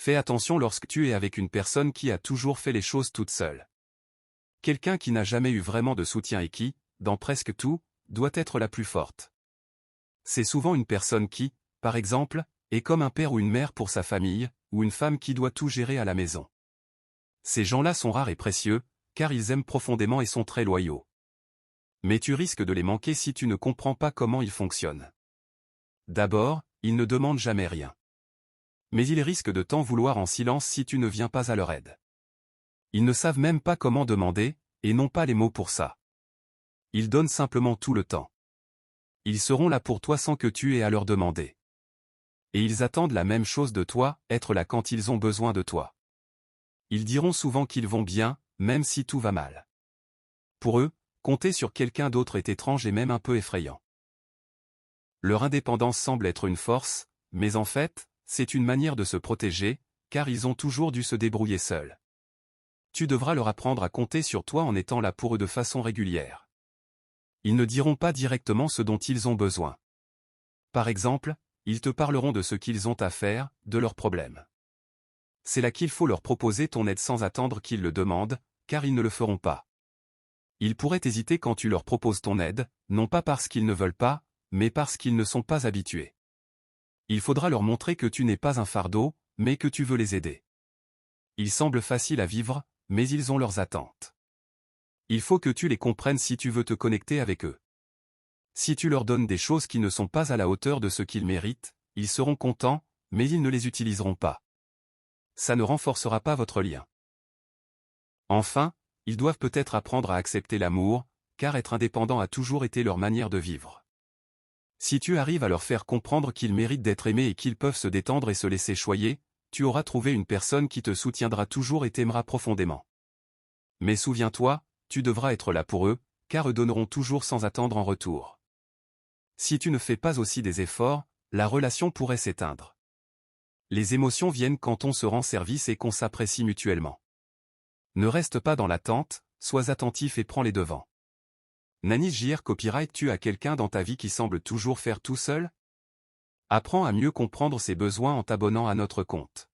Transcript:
Fais attention lorsque tu es avec une personne qui a toujours fait les choses toute seule. Quelqu'un qui n'a jamais eu vraiment de soutien et qui, dans presque tout, doit être la plus forte. C'est souvent une personne qui, par exemple, est comme un père ou une mère pour sa famille, ou une femme qui doit tout gérer à la maison. Ces gens-là sont rares et précieux, car ils aiment profondément et sont très loyaux. Mais tu risques de les manquer si tu ne comprends pas comment ils fonctionnent. D'abord, ils ne demandent jamais rien. Mais ils risquent de t'en vouloir en silence si tu ne viens pas à leur aide. Ils ne savent même pas comment demander, et n'ont pas les mots pour ça. Ils donnent simplement tout le temps. Ils seront là pour toi sans que tu aies à leur demander. Et ils attendent la même chose de toi, être là quand ils ont besoin de toi. Ils diront souvent qu'ils vont bien, même si tout va mal. Pour eux, compter sur quelqu'un d'autre est étrange et même un peu effrayant. Leur indépendance semble être une force, mais en fait, c'est une manière de se protéger, car ils ont toujours dû se débrouiller seuls. Tu devras leur apprendre à compter sur toi en étant là pour eux de façon régulière. Ils ne diront pas directement ce dont ils ont besoin. Par exemple, ils te parleront de ce qu'ils ont à faire, de leurs problèmes. C'est là qu'il faut leur proposer ton aide sans attendre qu'ils le demandent, car ils ne le feront pas. Ils pourraient hésiter quand tu leur proposes ton aide, non pas parce qu'ils ne veulent pas, mais parce qu'ils ne sont pas habitués. Il faudra leur montrer que tu n'es pas un fardeau, mais que tu veux les aider. Ils semblent faciles à vivre, mais ils ont leurs attentes. Il faut que tu les comprennes si tu veux te connecter avec eux. Si tu leur donnes des choses qui ne sont pas à la hauteur de ce qu'ils méritent, ils seront contents, mais ils ne les utiliseront pas. Ça ne renforcera pas votre lien. Enfin, ils doivent peut-être apprendre à accepter l'amour, car être indépendant a toujours été leur manière de vivre. Si tu arrives à leur faire comprendre qu'ils méritent d'être aimés et qu'ils peuvent se détendre et se laisser choyer, tu auras trouvé une personne qui te soutiendra toujours et t'aimera profondément. Mais souviens-toi, tu devras être là pour eux, car eux donneront toujours sans attendre en retour. Si tu ne fais pas aussi des efforts, la relation pourrait s'éteindre. Les émotions viennent quand on se rend service et qu'on s'apprécie mutuellement. Ne reste pas dans l'attente, sois attentif et prends les devants. Nani JR Copyright. Tu as quelqu'un dans ta vie qui semble toujours faire tout seul? Apprends à mieux comprendre ses besoins en t'abonnant à notre compte.